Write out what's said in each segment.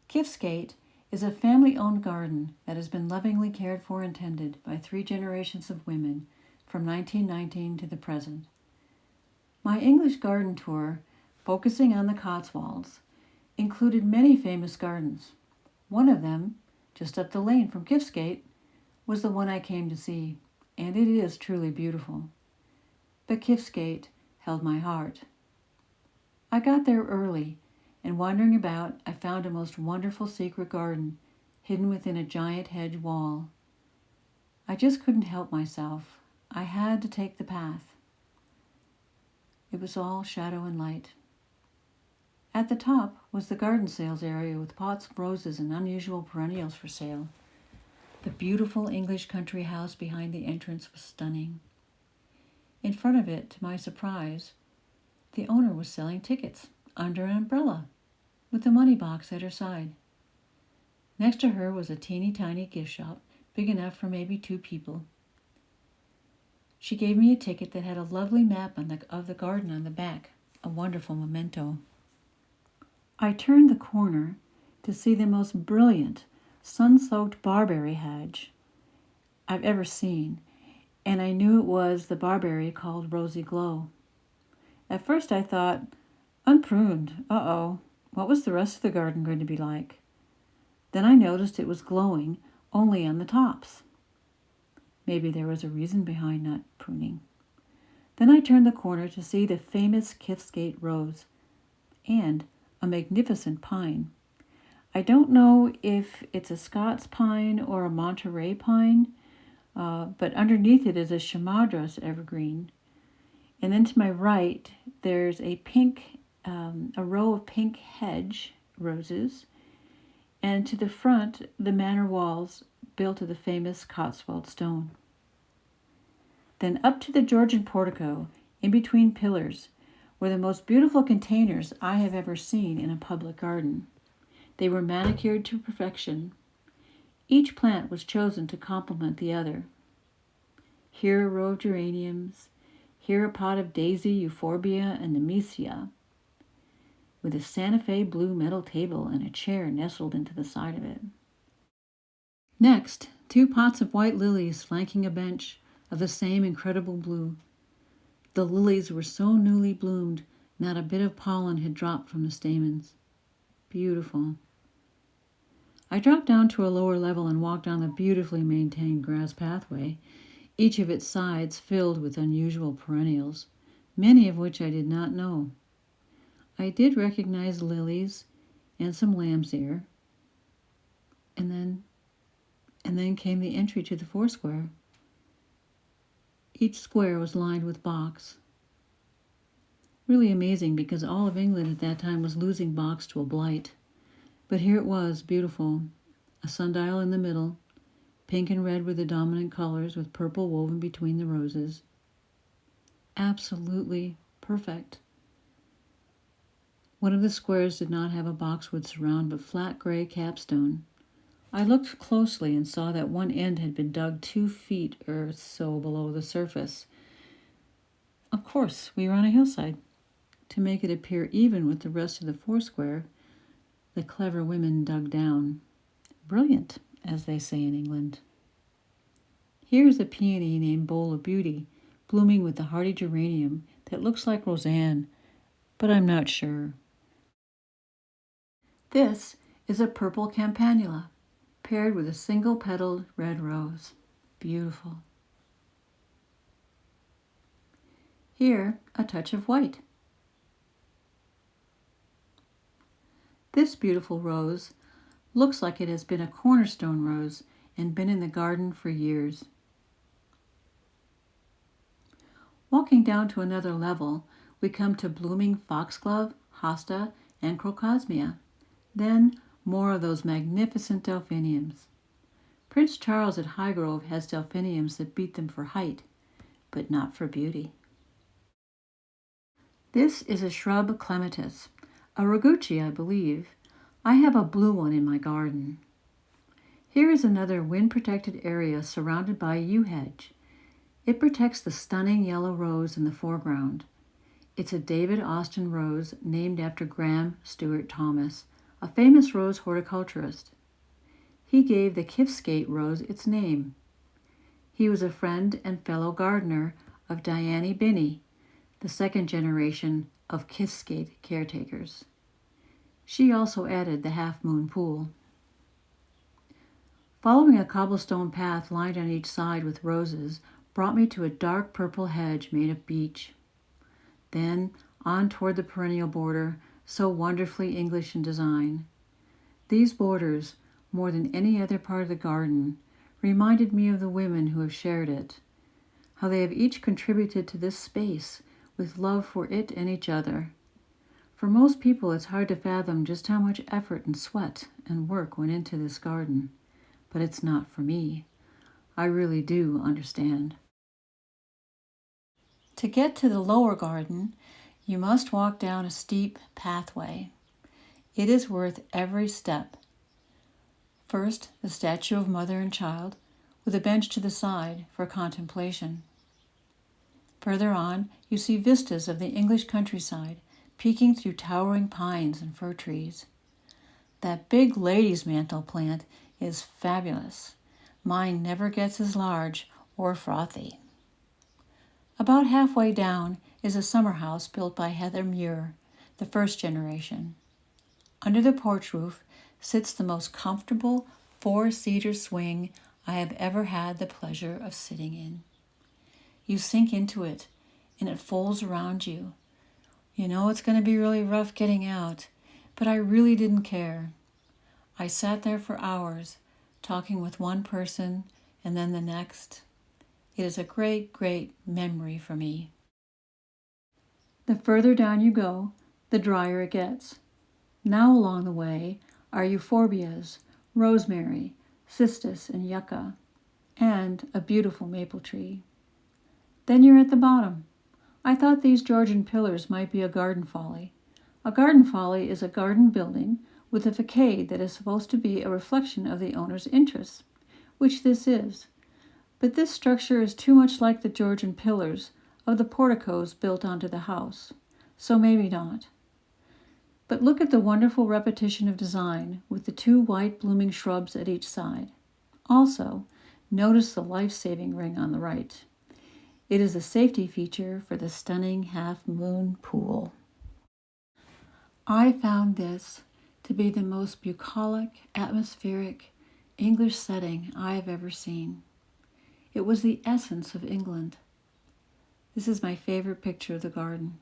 Kiftsgate is a family-owned garden that has been lovingly cared for and tended by 3 generations of women from 1919 to the present. My English garden tour, focusing on the Cotswolds, included many famous gardens. One of them, just up the lane from Kiftsgate, was the one I came to see, and it is truly beautiful. But Kiftsgate held my heart. I got there early, and wandering about, I found a most wonderful secret garden hidden within a giant hedge wall. I just couldn't help myself. I had to take the path. It was all shadow and light. At the top was the garden sales area with pots of roses and unusual perennials for sale. The beautiful English country house behind the entrance was stunning. In front of it, to my surprise, the owner was selling tickets under an umbrella with a money box at her side. Next to her was a teeny tiny gift shop, big enough for maybe 2 people. She gave me a ticket that had a lovely map of the garden on the back, a wonderful memento. I turned the corner to see the most brilliant, sun-soaked barberry hedge I've ever seen, and I knew it was the barberry called Rosy Glow. At first I thought, unpruned, what was the rest of the garden going to be like? Then I noticed it was glowing only on the tops. Maybe there was a reason behind not pruning. Then I turned the corner to see the famous Kiftsgate rose and a magnificent pine. I don't know if it's a Scots pine or a Monterey pine, but underneath it is a Chamadras evergreen. And then to my right, there's a row of pink hedge roses. And to the front, the manor walls built of the famous Cotswold stone. Then up to the Georgian portico, in between pillars, were the most beautiful containers I have ever seen in a public garden. They were manicured to perfection. Each plant was chosen to complement the other. Here a row of geraniums, here a pot of daisy, euphorbia, and nemesia, with a Santa Fe blue metal table and a chair nestled into the side of it. Next, 2 pots of white lilies flanking a bench of the same incredible blue. The lilies were so newly bloomed, not a bit of pollen had dropped from the stamens. Beautiful. I dropped down to a lower level and walked down the beautifully maintained grass pathway, each of its sides filled with unusual perennials, many of which I did not know. I did recognize lilies and some lamb's ear, and then came the entry to the foursquare. Each square was lined with box. Really amazing, because all of England at that time was losing box to a blight. But here it was, beautiful. A sundial in the middle. Pink and red were the dominant colors, with purple woven between the roses. Absolutely perfect. One of the squares did not have a boxwood surround, but flat gray capstone. I looked closely and saw that one end had been dug 2 feet or so below the surface. Of course, we were on a hillside. To make it appear even with the rest of the foursquare, the clever women dug down. Brilliant, as they say in England. Here is a peony named Bowl of Beauty, blooming with a hardy geranium that looks like Roseanne, but I'm not sure. This is a purple campanula, paired with a single-petaled red rose. Beautiful. Here, a touch of white. This beautiful rose looks like it has been a cornerstone rose and been in the garden for years. Walking down to another level, we come to blooming foxglove, hosta, and crocosmia. Then more of those magnificent delphiniums. Prince Charles at Highgrove has delphiniums that beat them for height, but not for beauty. This is a shrub clematis, a raguchi, I believe. I have a blue one in my garden. Here is another wind-protected area surrounded by a yew hedge. It protects the stunning yellow rose in the foreground. It's a David Austin rose named after Graham Stuart Thomas, a famous rose horticulturist. He gave the Kiftsgate rose its name. He was a friend and fellow gardener of Diane Binney, the second generation of Kiftsgate caretakers. She also added the half-moon pool. Following a cobblestone path lined on each side with roses brought me to a dark purple hedge made of beech. Then on toward the perennial border, so wonderfully English in design. These borders, more than any other part of the garden, reminded me of the women who have shared it, how they have each contributed to this space with love for it and each other. For most people, it's hard to fathom just how much effort and sweat and work went into this garden. But it's not for me. I really do understand. To get to the lower garden, you must walk down a steep pathway. It is worth every step. First, the statue of mother and child, with a bench to the side for contemplation. Further on, you see vistas of the English countryside, peeking through towering pines and fir trees. That big lady's mantle plant is fabulous. Mine never gets as large or frothy. About halfway down is a summer house built by Heather Muir, the first generation. Under the porch roof sits the most comfortable 4-seater swing I have ever had the pleasure of sitting in. You sink into it, and it folds around you. You know it's going to be really rough getting out, but I really didn't care. I sat there for hours, talking with one person and then the next. It is a great, great memory for me. The further down you go, the drier it gets. Now along the way are euphorbias, rosemary, cistus, and yucca, and a beautiful maple tree. Then you're at the bottom. I thought these Georgian pillars might be a garden folly. A garden folly is a garden building with a facade that is supposed to be a reflection of the owner's interests, which this is. But this structure is too much like the Georgian pillars of the porticos built onto the house, so maybe not. But look at the wonderful repetition of design with the 2 white blooming shrubs at each side. Also, notice the life-saving ring on the right. It is a safety feature for the stunning half-moon pool. I found this to be the most bucolic, atmospheric English setting I have ever seen. It was the essence of England. This is my favorite picture of the garden.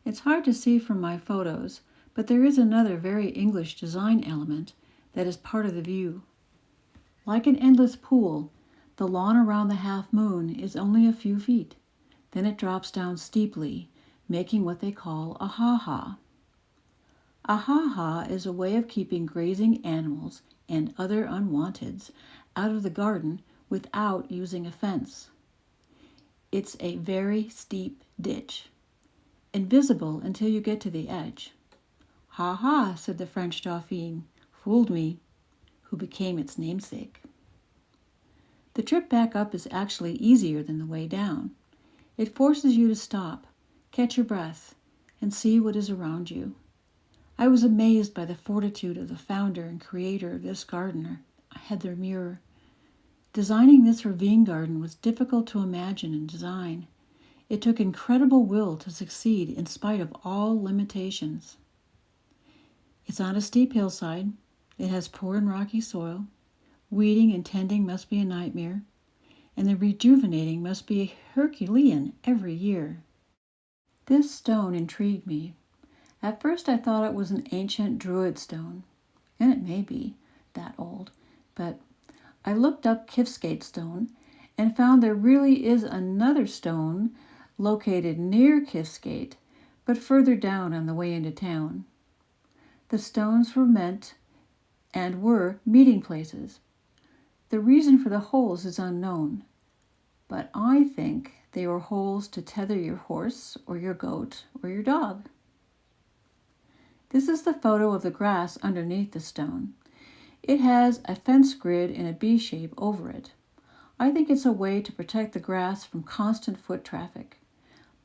It's hard to see from my photos, but there is another very English design element that is part of the view. Like an endless pool, the lawn around the half moon is only a few feet. Then it drops down steeply, making what they call a ha-ha. A ha-ha is a way of keeping grazing animals and other unwanteds out of the garden without using a fence. It's a very steep ditch, invisible until you get to the edge. "Ha ha," said the French Dauphin, "fooled me," who became its namesake. The trip back up is actually easier than the way down. It forces you to stop, catch your breath, and see what is around you. I was amazed by the fortitude of the founder and creator of this gardener, Heather Muir. Designing this ravine garden was difficult to imagine and design. It took incredible will to succeed in spite of all limitations. It's on a steep hillside. It has poor and rocky soil. Weeding and tending must be a nightmare, and the rejuvenating must be Herculean every year. This stone intrigued me. At first I thought it was an ancient Druid stone, and it may be that old, but I looked up Kiftsgate stone and found there really is another stone located near Kiftsgate, but further down on the way into town. The stones were meant and were meeting places. The reason for the holes is unknown, but I think they were holes to tether your horse or your goat or your dog. This is the photo of the grass underneath the stone. It has a fence grid in a B shape over it. I think it's a way to protect the grass from constant foot traffic,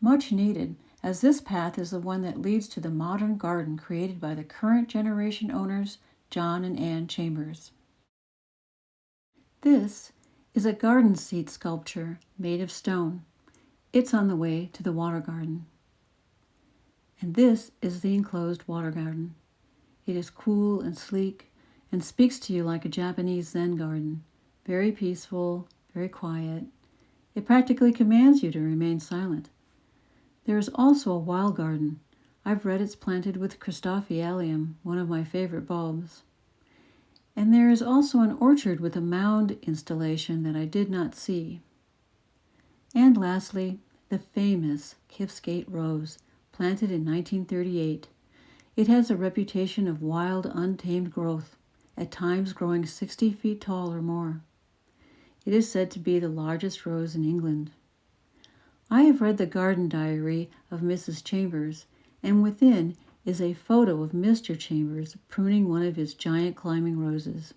much needed as this path is the one that leads to the modern garden created by the current generation owners, John and Ann Chambers. This is a garden seat sculpture made of stone. It's on the way to the water garden. And this is the enclosed water garden. It is cool and sleek and speaks to you like a Japanese Zen garden. Very peaceful, very quiet. It practically commands you to remain silent. There is also a wild garden. I've read it's planted with Christophe allium, one of my favorite bulbs. And there is also an orchard with a mound installation that I did not see. And lastly, the famous Kiftsgate rose, planted in 1938. It has a reputation of wild, untamed growth, at times growing 60 feet tall or more. It is said to be the largest rose in England. I have read the garden diary of Mrs. Chambers, and within is a photo of Mr. Chambers pruning one of his giant climbing roses.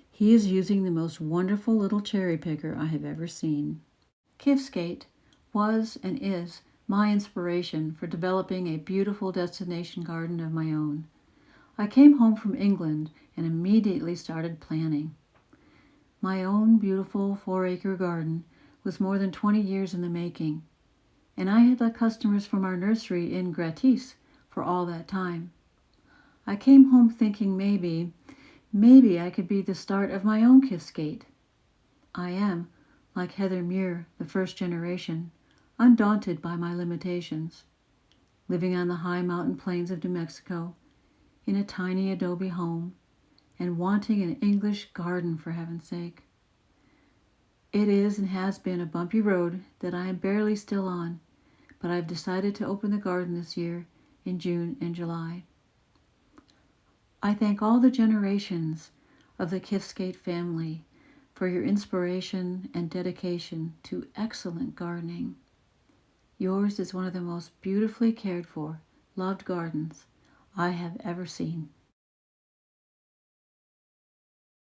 He is using the most wonderful little cherry picker I have ever seen. Kiftsgate was and is my inspiration for developing a beautiful destination garden of my own. I came home from England and immediately started planning. My own beautiful 4-acre garden was more than 20 years in the making, and I had let customers from our nursery in gratis for all that time. I came home thinking maybe I could be the start of my own Kiftsgate. I am, like Heather Muir, the first generation, undaunted by my limitations, living on the high mountain plains of New Mexico, in a tiny adobe home, and wanting an English garden for heaven's sake. It is and has been a bumpy road that I am barely still on, but I've decided to open the garden this year in June and July. I thank all the generations of the Kiftsgate family for your inspiration and dedication to excellent gardening. Yours is one of the most beautifully cared for, loved gardens I have ever seen.